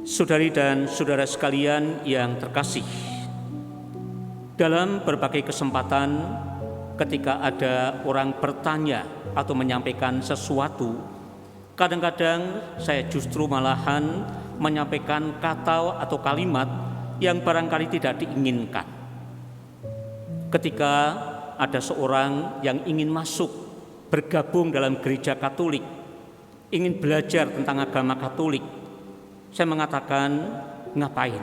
Saudari dan saudara sekalian yang terkasih, dalam berbagai kesempatan ketika ada orang bertanya atau menyampaikan sesuatu, kadang-kadang saya justru malahan menyampaikan kata atau kalimat yang barangkali tidak diinginkan. Ketika ada seorang yang ingin masuk, bergabung dalam gereja Katolik, ingin belajar tentang agama Katolik, saya mengatakan, ngapain?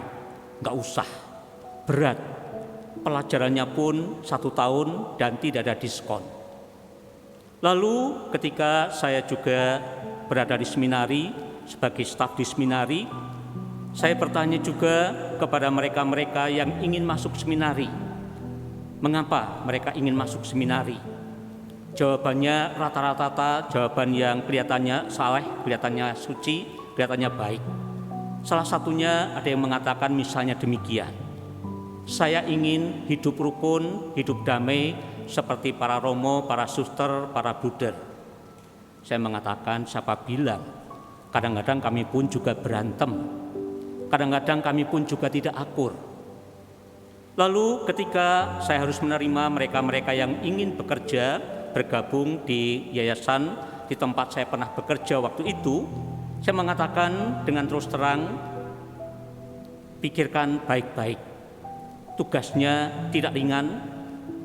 Nggak usah, berat. Pelajarannya pun 1 tahun dan tidak ada diskon. Lalu ketika saya juga berada di seminari, sebagai staf di seminari, saya bertanya juga kepada mereka-mereka yang ingin masuk seminari. Mengapa mereka ingin masuk seminari? Jawabannya rata-rata jawaban yang kelihatannya saleh, kelihatannya suci, kelihatannya baik. Salah satunya ada yang mengatakan misalnya demikian, saya ingin hidup rukun, hidup damai seperti para romo, para suster, para bruder. Saya mengatakan, siapa bilang? Kadang-kadang kami pun juga berantem, kadang-kadang kami pun juga tidak akur. Lalu ketika saya harus menerima mereka-mereka yang ingin bekerja, bergabung di yayasan di tempat saya pernah bekerja waktu itu, saya mengatakan dengan terus terang, pikirkan baik-baik. Tugasnya tidak ringan,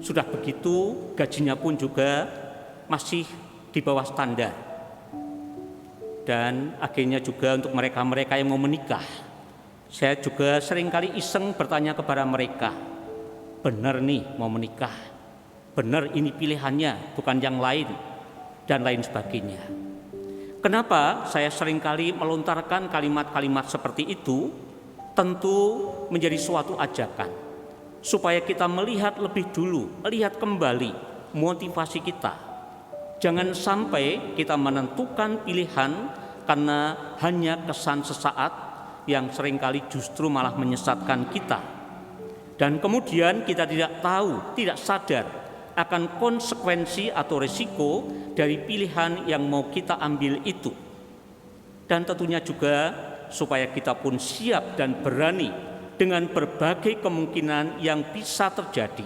sudah begitu gajinya pun juga masih di bawah standar. Dan akhirnya juga untuk mereka-mereka yang mau menikah, saya juga seringkali iseng bertanya kepada mereka, benar nih mau menikah? Benar ini pilihannya, bukan yang lain, dan lain sebagainya. Kenapa saya seringkali melontarkan kalimat-kalimat seperti itu? Tentu menjadi suatu ajakan supaya kita melihat lebih dulu, lihat kembali motivasi kita. Jangan sampai kita menentukan pilihan karena hanya kesan sesaat yang seringkali justru malah menyesatkan kita. Dan kemudian kita tidak tahu, tidak sadar akan konsekuensi atau risiko dari pilihan yang mau kita ambil itu. Dan tentunya juga supaya kita pun siap dan berani dengan berbagai kemungkinan yang bisa terjadi.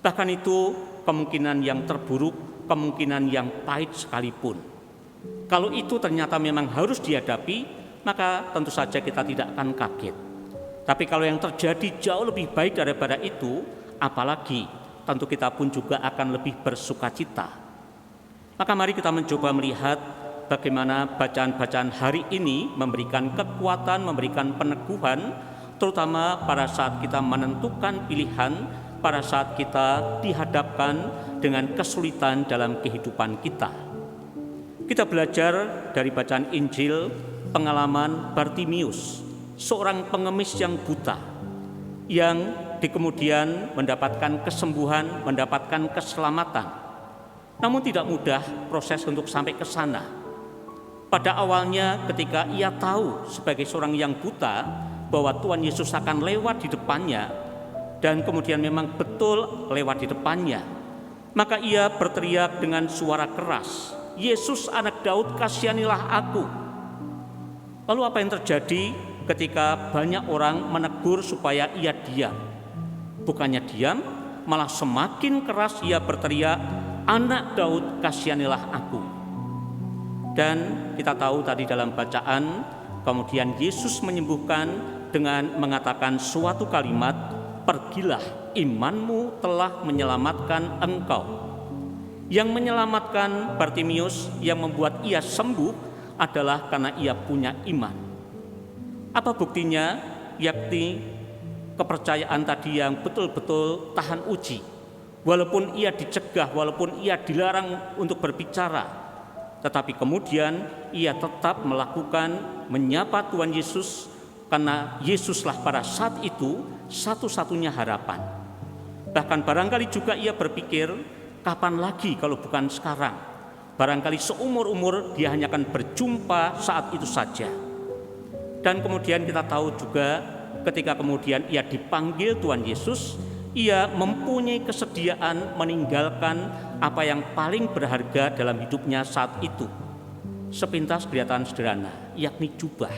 Bahkan itu kemungkinan yang terburuk, kemungkinan yang pahit sekalipun. Kalau itu ternyata memang harus dihadapi, maka tentu saja kita tidak akan kaget. Tapi kalau yang terjadi jauh lebih baik daripada itu, apalagi tentu kita pun juga akan lebih bersukacita. Maka mari kita mencoba melihat bagaimana bacaan-bacaan hari ini memberikan kekuatan, memberikan peneguhan, terutama pada saat kita menentukan pilihan, pada saat kita dihadapkan dengan kesulitan dalam kehidupan kita. Kita belajar dari bacaan Injil pengalaman Bartimius, seorang pengemis yang buta, yang di kemudian mendapatkan kesembuhan, mendapatkan keselamatan. Namun tidak mudah proses untuk sampai ke sana. Pada awalnya ketika ia tahu sebagai seorang yang buta bahwa Tuhan Yesus akan lewat di depannya, dan kemudian memang betul lewat di depannya, maka ia berteriak dengan suara keras, Yesus anak Daud, kasihanilah aku. Lalu apa yang terjadi ketika banyak orang menegur supaya ia diam? Bukannya diam, malah semakin keras ia berteriak, anak Daud, kasihanilah aku. Dan kita tahu tadi dalam bacaan, kemudian Yesus menyembuhkan dengan mengatakan suatu kalimat, pergilah, imanmu telah menyelamatkan engkau. Yang menyelamatkan Bartimius, yang membuat ia sembuh adalah karena ia punya iman. Apa buktinya? Yakni kepercayaan tadi yang betul-betul tahan uji. Walaupun ia dicegah, walaupun ia dilarang untuk berbicara, tetapi kemudian ia tetap melakukan, menyapa Tuhan Yesus, karena Yesuslah pada saat itu satu-satunya harapan. Bahkan barangkali juga ia berpikir, kapan lagi kalau bukan sekarang? Barangkali seumur-umur dia hanya akan berjumpa saat itu saja. Dan kemudian kita tahu juga ketika kemudian ia dipanggil Tuhan Yesus, ia mempunyai kesediaan meninggalkan apa yang paling berharga dalam hidupnya saat itu. Sepintas kelihatan sederhana, yakni jubah.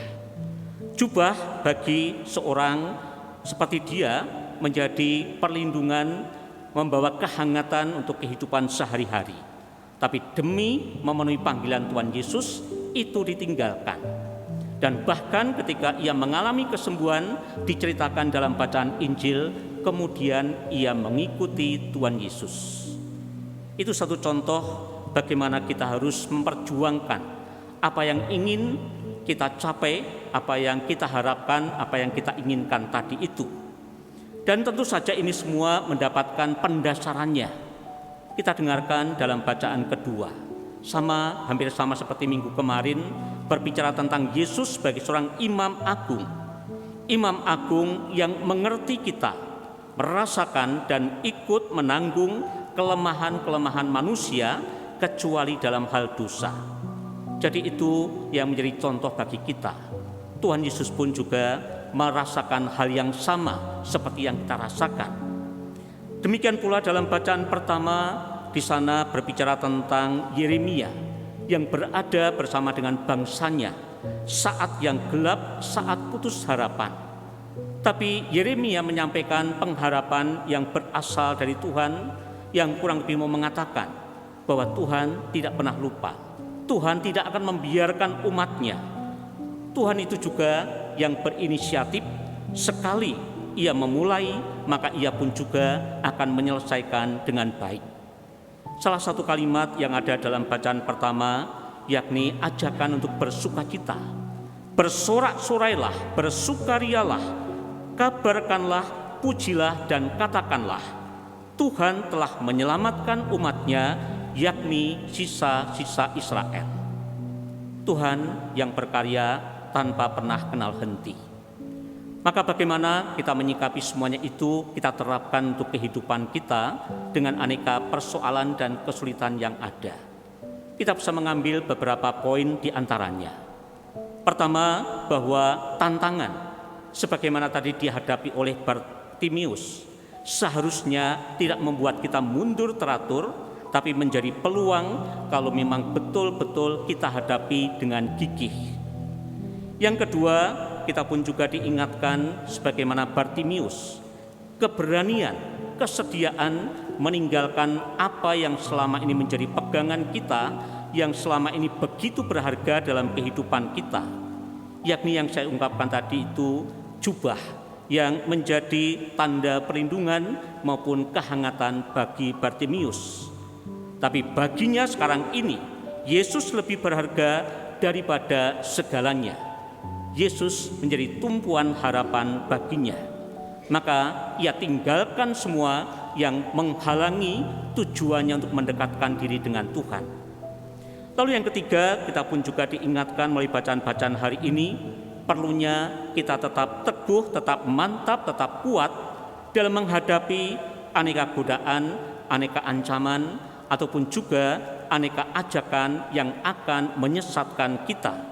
Jubah bagi seorang seperti dia menjadi perlindungan, membawa kehangatan untuk kehidupan sehari-hari. Tapi demi memenuhi panggilan Tuhan Yesus, itu ditinggalkan. Dan bahkan ketika ia mengalami kesembuhan, diceritakan dalam bacaan Injil, kemudian ia mengikuti Tuhan Yesus. Itu satu contoh bagaimana kita harus memperjuangkan apa yang ingin kita capai, apa yang kita harapkan, apa yang kita inginkan tadi itu. Dan tentu saja ini semua mendapatkan pendasarannya. Kita dengarkan dalam bacaan kedua. Hampir sama seperti minggu kemarin, berbicara tentang Yesus sebagai seorang imam agung. Imam agung yang mengerti kita, merasakan dan ikut menanggung kelemahan-kelemahan manusia kecuali dalam hal dosa. Jadi itu yang menjadi contoh bagi kita. Tuhan Yesus pun juga merasakan hal yang sama seperti yang kita rasakan. Demikian pula dalam bacaan pertama, di sana berbicara tentang Yeremia yang berada bersama dengan bangsanya saat yang gelap, saat putus harapan. Tapi Yeremia menyampaikan pengharapan yang berasal dari Tuhan, yang kurang lebih mau mengatakan bahwa Tuhan tidak pernah lupa. Tuhan tidak akan membiarkan umatnya. Tuhan itu juga yang berinisiatif, sekali ia memulai, maka ia pun juga akan menyelesaikan dengan baik. Salah satu kalimat yang ada dalam bacaan pertama, yakni ajakan untuk bersukacita. Bersorak-sorailah, bersukarialah, kabarkanlah, pujilah dan katakanlah, Tuhan telah menyelamatkan umatnya, yakni sisa-sisa Israel. Tuhan yang berkarya tanpa pernah kenal henti. Maka bagaimana kita menyikapi semuanya itu, kita terapkan untuk kehidupan kita dengan aneka persoalan dan kesulitan yang ada. Kita bisa mengambil beberapa poin di antaranya. Pertama, bahwa tantangan sebagaimana tadi dihadapi oleh Bartimius seharusnya tidak membuat kita mundur teratur, tapi menjadi peluang kalau memang betul-betul kita hadapi dengan gigih. Yang kedua, kita pun juga diingatkan sebagaimana Bartimius, keberanian, kesediaan meninggalkan apa yang selama ini menjadi pegangan kita, yang selama ini begitu berharga dalam kehidupan kita, yakni yang saya ungkapkan tadi itu jubah yang menjadi tanda perlindungan maupun kehangatan bagi Bartimius. Tapi baginya sekarang ini Yesus lebih berharga daripada segalanya. Yesus menjadi tumpuan harapan baginya. Maka ia tinggalkan semua yang menghalangi tujuannya untuk mendekatkan diri dengan Tuhan. Lalu yang ketiga, kita pun juga diingatkan melalui bacaan-bacaan hari ini, perlunya kita tetap teguh, tetap mantap, tetap kuat dalam menghadapi aneka godaan, aneka ancaman, ataupun juga aneka ajakan yang akan menyesatkan kita.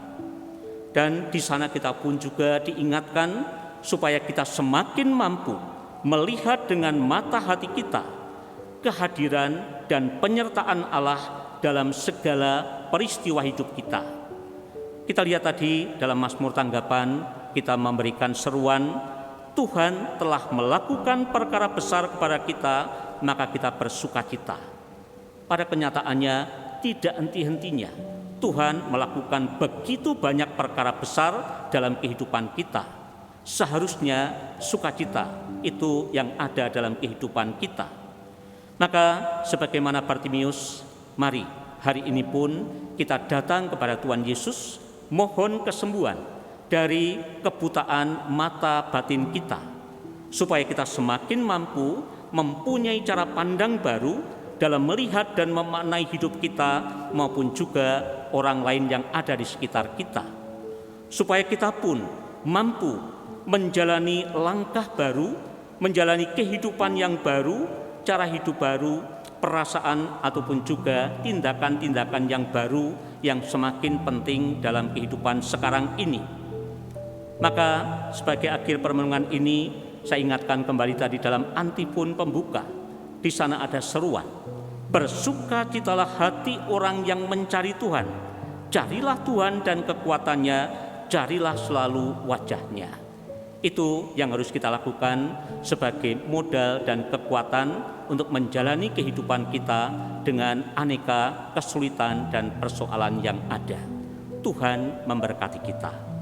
Dan di sana kita pun juga diingatkan supaya kita semakin mampu melihat dengan mata hati kita kehadiran dan penyertaan Allah dalam segala peristiwa hidup kita. Kita lihat tadi dalam Mazmur tanggapan, kita memberikan seruan, Tuhan telah melakukan perkara besar kepada kita, maka kita bersukacita. Pada kenyataannya tidak henti-hentinya Tuhan melakukan begitu banyak perkara besar dalam kehidupan kita. Seharusnya sukacita itu yang ada dalam kehidupan kita. Maka sebagaimana Bartimius, mari hari ini pun kita datang kepada Tuhan Yesus, mohon kesembuhan dari kebutaan mata batin kita, supaya kita semakin mampu mempunyai cara pandang baru dalam melihat dan memaknai hidup kita maupun juga orang lain yang ada di sekitar kita, supaya kita pun mampu menjalani langkah baru, menjalani kehidupan yang baru, cara hidup baru, perasaan ataupun juga tindakan-tindakan yang baru yang semakin penting dalam kehidupan sekarang ini. Maka sebagai akhir permenungan ini, saya ingatkan kembali tadi dalam antifon pembuka. Di sana ada seruan, bersukacitalah hati orang yang mencari Tuhan. Carilah Tuhan dan kekuatannya, carilah selalu wajahnya. Itu yang harus kita lakukan sebagai modal dan kekuatan untuk menjalani kehidupan kita dengan aneka kesulitan dan persoalan yang ada. Tuhan memberkati kita.